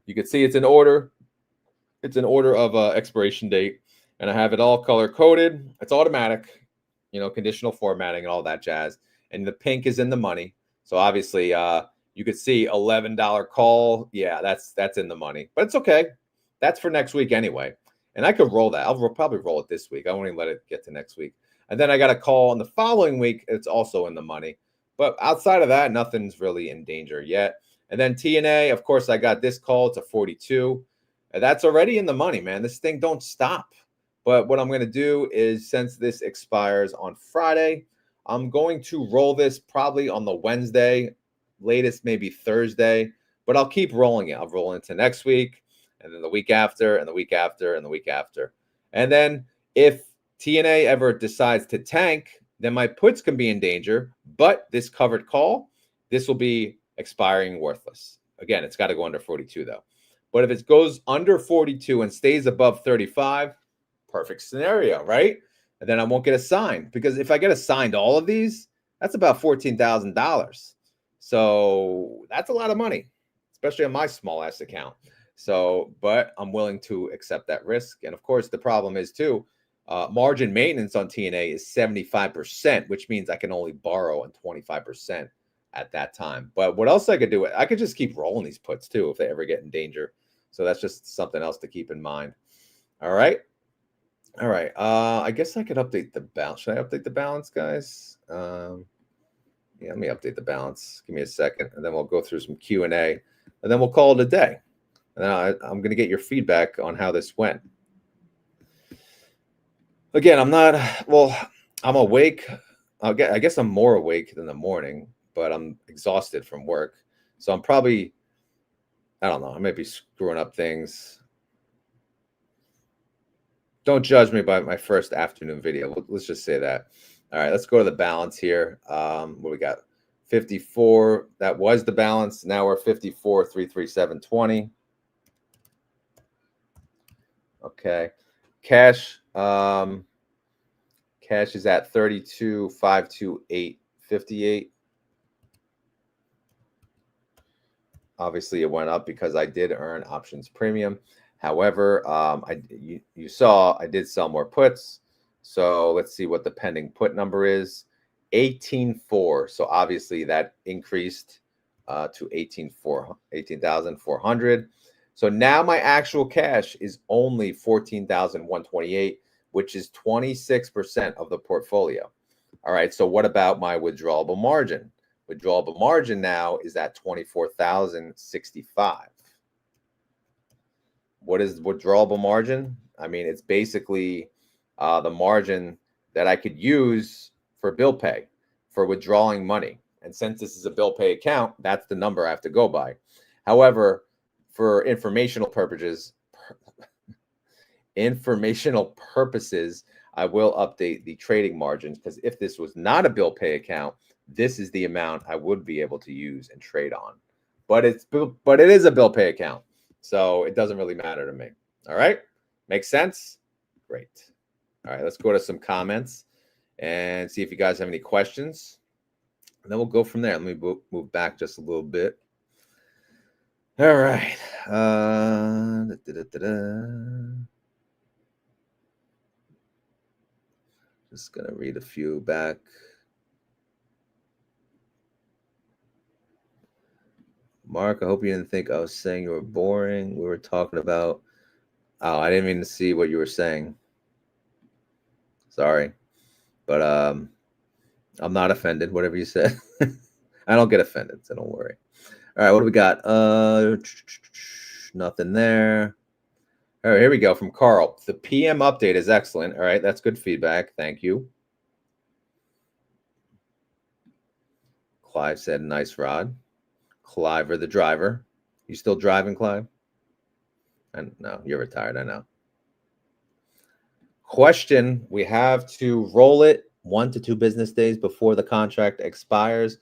You can see it's in order. It's an order of expiration date, and I have it all color coded. It's automatic, you know, conditional formatting and all that jazz. And the pink is in the money. So obviously, you could see $11 call. Yeah, that's in the money, but it's okay. That's for next week anyway. And I could roll that. I'll probably roll it this week. I won't even let it get to next week. And then I got a call on the following week. It's also in the money. But outside of that, nothing's really in danger yet. And then TNA, of course, I got this call to 42. And that's already in the money, man. This thing don't stop. But what I'm going to do is, since this expires on Friday, I'm going to roll this probably on the Wednesday, latest maybe Thursday. But I'll keep rolling it. I'll roll into next week, and then the week after, and the week after, and the week after. And then if TNA ever decides to tank, then my puts can be in danger. But this covered call, this will be expiring worthless. Again, it's got to go under 42 though. But if it goes under 42 and stays above 35, perfect scenario, right? And then I won't get assigned, because if I get assigned all of these, that's about $14,000. So that's a lot of money, especially on my small ass account. So, but I'm willing to accept that risk. And of course, the problem is too, margin maintenance on TNA is 75%, which means I can only borrow on 25% at that time. But what else I could do? I could just keep rolling these puts too if they ever get in danger. So that's just something else to keep in mind. All right. All right. I guess I could update the balance. Should I update the balance, guys? Yeah, let me update the balance. Give me a second, and then we'll go through some Q&A, and then we'll call it a day. And then I'm going to get your feedback on how this went. Again, I'm awake. I guess I'm more awake than the morning, but I'm exhausted from work. So I'm probably, I don't know, I might be screwing up things. Don't judge me by my first afternoon video. Let's just say that. All right, let's go to the balance here. What we got? 54. That was the balance. Now we're 54, 337.20. Okay. Cash. Cash is at 32,528.58. Obviously, it went up because I did earn options premium. However, you saw I did sell more puts. So let's see what the pending put number is. 18,400. So obviously that increased to 18,400. So now my actual cash is only 14,128, which is 26% of the portfolio. All right. So what about my withdrawable margin? Withdrawable margin now is at 24,065. What is withdrawable margin? I mean, it's basically the margin that I could use for bill pay, for withdrawing money. And since this is a bill pay account, that's the number I have to go by. However, for informational purposes, I will update the trading margins, because if this was not a bill pay account, this is the amount I would be able to use and trade on. But it is a bill pay account, so it doesn't really matter to me. All right, makes sense? Great. All right, let's go to some comments and see if you guys have any questions, and then we'll go from there. Let me move back just a little bit. All right. Just gonna read a few back. Mark, I hope you didn't think I was saying you were boring. We were talking about. Oh, I didn't mean to see what you were saying. Sorry, but I'm not offended. Whatever you said, I don't get offended, so don't worry. All right, what do we got? Nothing there. All right, here we go from Carl. The PM update is excellent. All right, that's good feedback. Thank you. Clive said, nice rod. Clive or the driver. You still driving, Clive? And no, you're retired, I know. Question, we have to roll it 1 to 2 business days before the contract expires.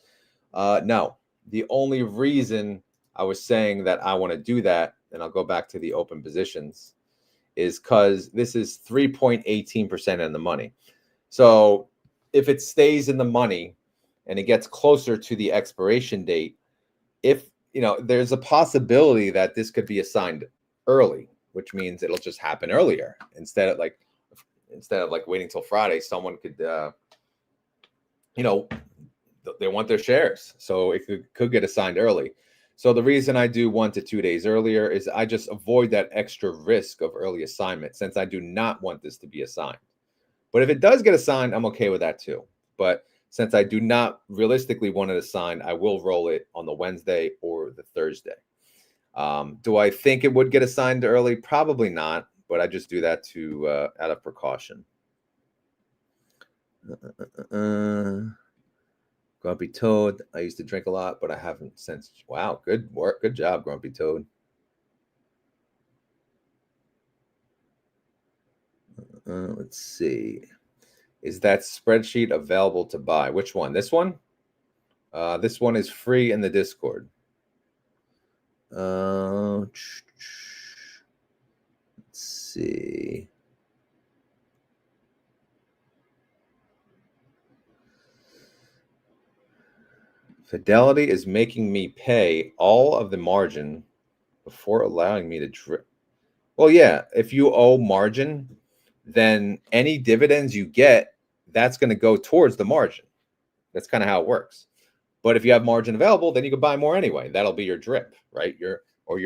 No, the only reason I was saying that I want to do that, and I'll go back to the open positions, is because this is 3.18% in the money. So if it stays in the money and it gets closer to the expiration date, if there's a possibility that this could be assigned early, which means it'll just happen earlier instead of like waiting till Friday. Someone could they want their shares, so it could get assigned early. So the reason I do 1 to 2 days earlier is I just avoid that extra risk of early assignment, since I do not want this to be assigned. But if it does get assigned, I'm okay with that too. But since I do not realistically want it assigned, I will roll it on the Wednesday or the Thursday. Do I think it would get assigned early? Probably not, but I just do that to out of precaution. Grumpy Toad. I used to drink a lot, but I haven't since. Wow, good work. Good job, Grumpy Toad. Let's see. Is that spreadsheet available to buy? Which one? This one? This one is free in the Discord. Let's see. Fidelity is making me pay all of the margin before allowing me to drip. Well, yeah, if you owe margin, then any dividends you get, that's going to go towards the margin. That's kind of how it works. But if you have margin available, then you can buy more anyway. That'll be your drip, right? Your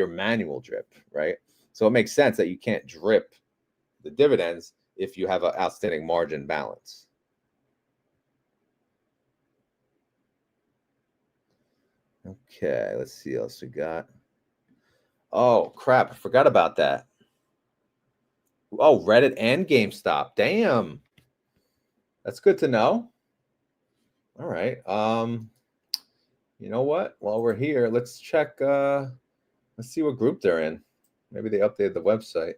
manual drip, right? So it makes sense that you can't drip the dividends if you have an outstanding margin balance. Okay, let's see what else we got. Oh, crap. I forgot about that. Oh, Reddit and GameStop. Damn. That's good to know. All right. You know what? While we're here, let's check. Let's see what group they're in. Maybe they updated the website.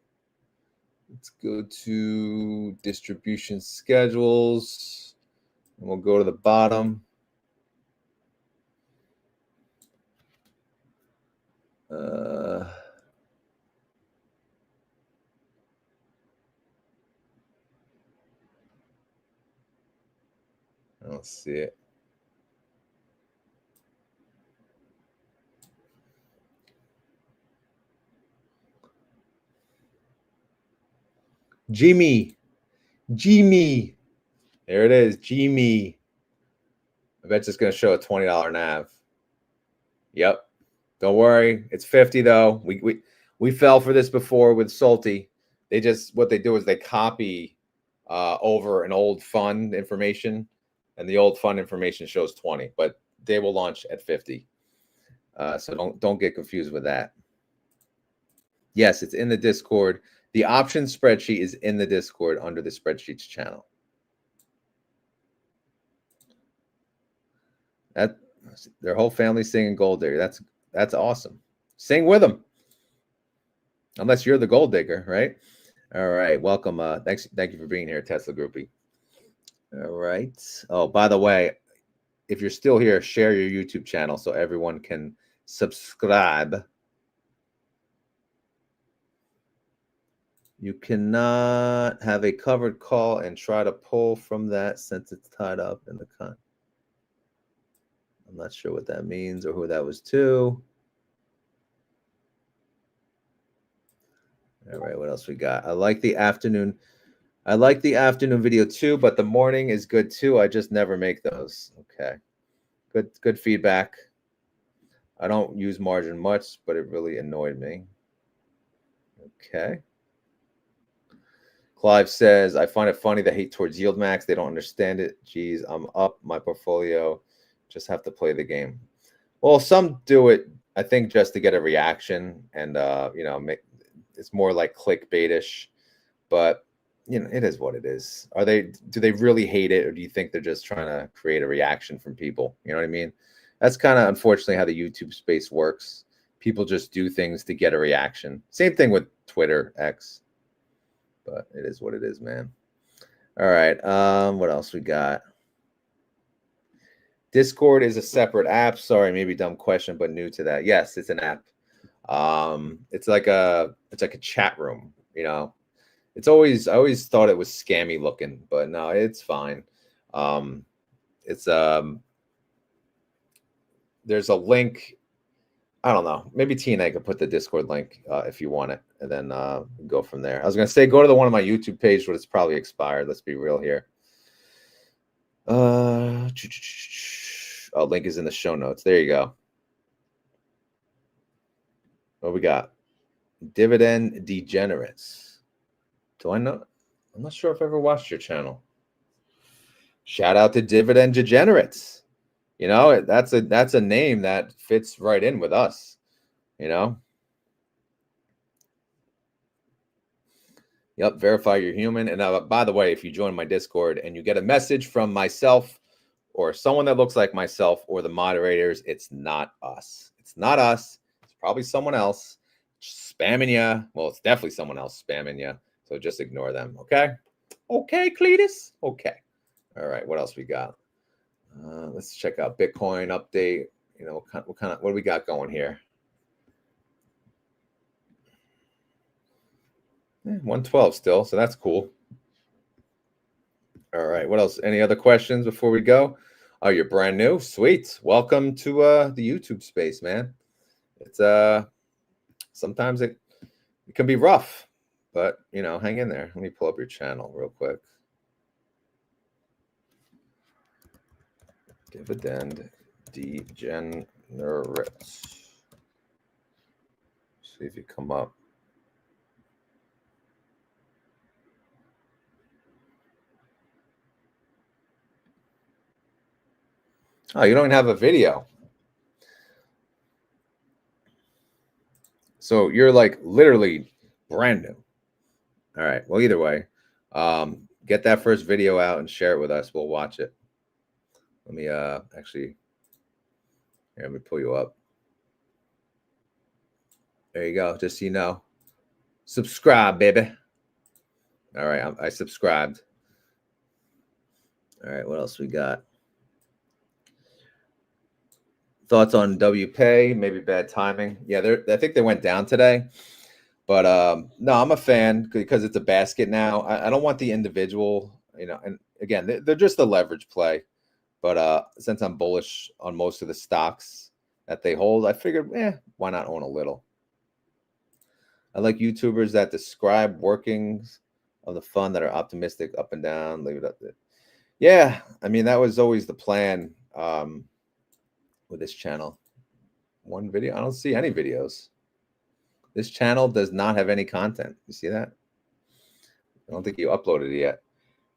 Let's go to distribution schedules, and we'll go to the bottom. I don't see it. Jimmy. There it is, Jimmy. I bet it's going to show a $20 NAV. Yep. Don't worry. It's 50 though. We fell for this before with SLTY. What they do is they copy over an old fund information, and the old fund information shows 20, but they will launch at 50. So don't get confused with that. Yes, it's in the Discord. The option spreadsheet is in the Discord under the spreadsheets channel. That their whole family singing Gold Digger. That's awesome. Sing with them. Unless you're the gold digger, right? All right. Welcome. Thank you for being here, Tesla Groupie. All right. Oh, by the way, if you're still here, share your YouTube channel so everyone can subscribe. You cannot have a covered call and try to pull from that since it's tied up in the con. I'm not sure what that means or who that was to. All right, what else we got? I like the afternoon I like the afternoon video too, but the morning is good too. I just never make those. Okay. Good feedback. I don't use margin much, but it really annoyed me. Okay. Clive says, I find it funny the hate towards YieldMax. They don't understand it. Geez, I'm up my portfolio. Just have to play the game. Well, some do it, I think, just to get a reaction, and you know, it's more like clickbaitish. But you know, it is what it is. Do they really hate it, or do you think they're just trying to create a reaction from people? You know what I mean? That's kind of unfortunately how the YouTube space works. People just do things to get a reaction. Same thing with Twitter, X. But it is what it is, man. All right. What else we got? Discord is a separate app. Sorry, maybe dumb question, but new to that. Yes, it's an app. It's like a chat room, you know. I always thought it was scammy looking, but no, it's fine. It's there's a link. I don't know. Maybe TNA could put the Discord link if you want it, and then go from there. I was gonna say go to the one on my YouTube page, but it's probably expired. Let's be real here. Oh, link is in the show notes. There you go. What we got? Dividend Degenerates. Do I know? I'm not sure if I ever watched your channel. Shout out to Dividend Degenerates. You know, that's a name that fits right in with us. You know. Yep, verify you're human. And by the way, if you join my Discord and you get a message from myself or someone that looks like myself or the moderators, it's not us. It's not us. It's probably someone else spamming you. Well, it's definitely someone else spamming you. So just ignore them. Okay. Okay, Cletus. Okay. All right. What else we got? Let's check out Bitcoin update. You know, what do we got going here? 112 still, so that's cool. All right, what else? Any other questions before we go? Oh, you're brand new? Sweet. Welcome to the YouTube space, man. It's sometimes it can be rough, but you know, hang in there. Let me pull up your channel real quick. Dividend Degenerates. See if you come up. Oh, you don't even have a video. So you're like literally brand new. All right. Well, either way, get that first video out and share it with us. We'll watch it. Let me actually, here, let me pull you up. There you go. Just so you know, subscribe, baby. All right. I subscribed. All right. What else we got? Thoughts on WPay? Maybe bad timing. Yeah, I think they went down today. But no, I'm a fan because it's a basket now. I don't want the individual, you know, and again, they're just a leverage play. But since I'm bullish on most of the stocks that they hold, I figured, why not own a little? I like YouTubers that describe workings of the fund that are optimistic up and down. Leave it up there. Yeah, I mean, that was always the plan with this channel. One video. I don't see any videos. This channel does not have any content. You see that? I don't think you uploaded it yet.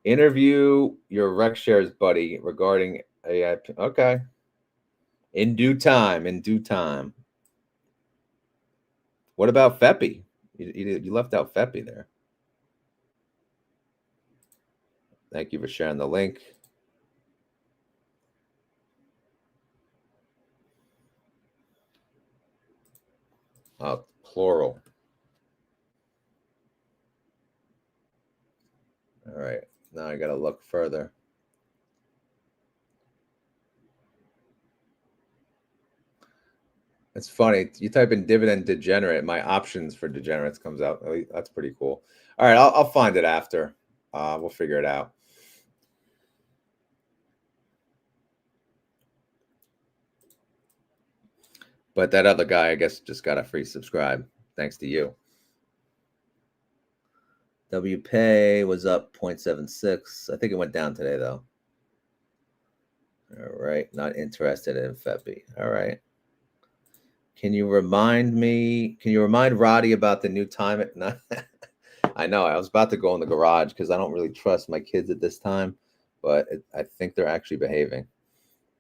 Interview your rec shares buddy regarding AI. Okay. In due time. In due time. What about Feppy? You left out Feppy there. Thank you for sharing the link. Oh, plural. All right. Now I got to look further. It's funny. You type in dividend degenerate, my options for degenerates comes out. Oh, that's pretty cool. All right. I'll find it after. We'll figure it out. But that other guy, I guess, just got a free subscribe. Thanks to you. WPay was up 0.76. I think it went down today, though. All right. Not interested in FEPI. All right. Can you remind Roddy about the new time at night? I know. I was about to go in the garage because I don't really trust my kids at this time, but I think they're actually behaving.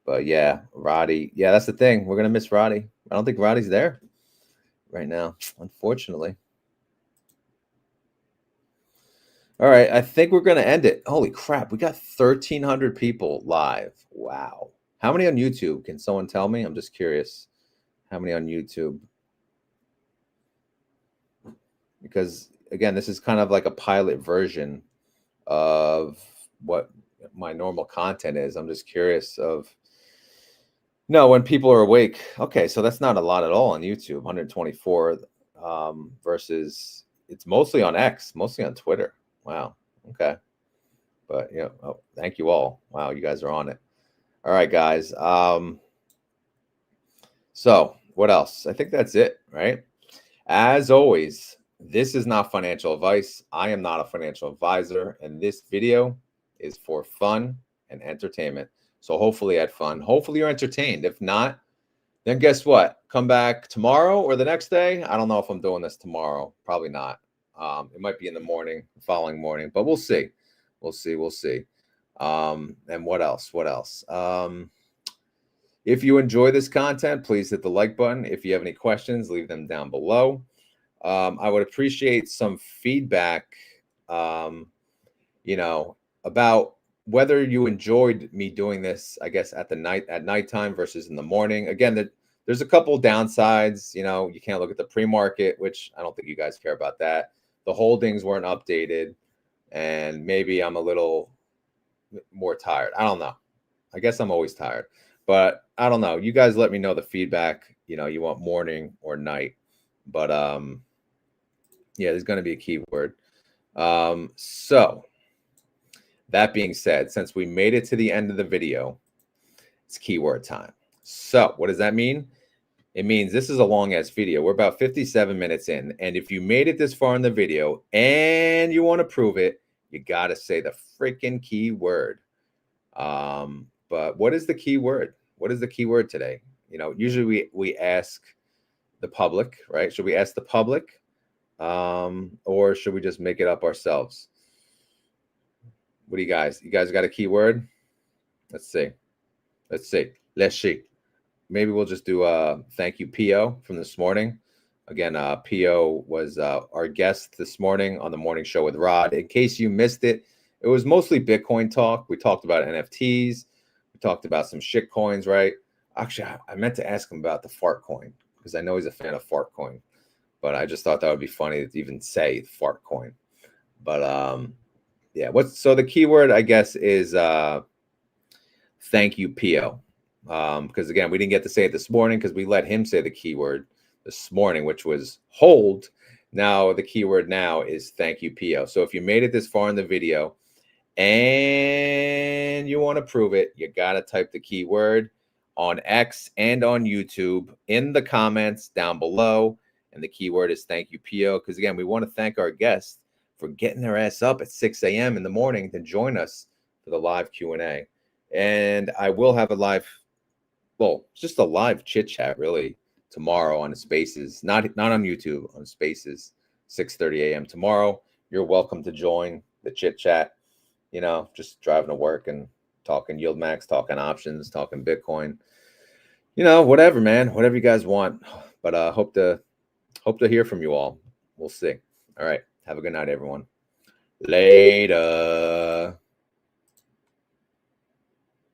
But yeah, Roddy. Yeah, that's the thing. We're going to miss Roddy. I don't think Roddy's there right now, unfortunately. All right, I think we're going to end it. Holy crap, we got 1,300 people live. Wow. How many on YouTube? Can someone tell me? I'm just curious. How many on YouTube? Because, again, this is kind of like a pilot version of what my normal content is. I'm just curious of, no, when people are awake. Okay, so that's not a lot at all on YouTube, 124 versus it's mostly on X, mostly on Twitter. Wow. Okay. But yeah, oh, thank you all. Wow, you guys are on it. All right, guys. So what else? I think that's it, right? As always, this is not financial advice. I am not a financial advisor, and this video is for fun and entertainment. So hopefully you had fun. Hopefully you're entertained. If not, then guess what? Come back tomorrow or the next day. I don't know if I'm doing this tomorrow. Probably not. It might be in the morning, following morning, but we'll see. We'll see. And what else? If you enjoy this content, please hit the like button. If you have any questions, leave them down below. I would appreciate some feedback, about whether you enjoyed me doing this, I guess, at nighttime versus in the morning. Again, there's a couple downsides. You can't look at the pre-market, which I don't think you guys care about that. The holdings weren't updated, and maybe I'm a little more tired. I don't know. I guess I'm always tired, but I don't know. You guys let me know the feedback. You want morning or night, but yeah, there's going to be a keyword. So that being said, since we made it to the end of the video, it's keyword time. So what does that mean? It means this is a long ass video. We're about 57 minutes in. And if you made it this far in the video and you want to prove it, you got to say the freaking keyword. But what is the keyword? What is the keyword today? Usually we ask the public, right? Should we ask the public? Or should we just make it up ourselves? What do you guys got a keyword? Let's see. Maybe we'll just do a thank you PO from this morning. Again, PO was our guest this morning on the morning show with Rod. In case you missed it, it was mostly Bitcoin talk. We talked about NFTs. We talked about some shit coins, right? Actually, I meant to ask him about the fart coin because I know he's a fan of fart coin, but I just thought that would be funny to even say fart coin. But yeah, so the keyword, I guess, is thank you PO. Because again, we didn't get to say it this morning because we let him say the keyword this morning, which was hold. Now the keyword now is thank you PO. So if you made it this far in the video and you want to prove it, you got to type the keyword on X and on YouTube in the comments down below. And the keyword is thank you PO. Because again, we want to thank our guests for getting their ass up at 6 a.m. in the morning to join us for the live Q&A. And I will have a live, just a live chit chat really tomorrow on the Spaces, not on YouTube, on Spaces, 6:30 a.m. tomorrow. You're welcome to join the chit chat. Just driving to work and talking YieldMax, talking options, talking Bitcoin. Whatever, man, whatever you guys want. But hope to hear from you all. We'll see. All right, have a good night, everyone. Later.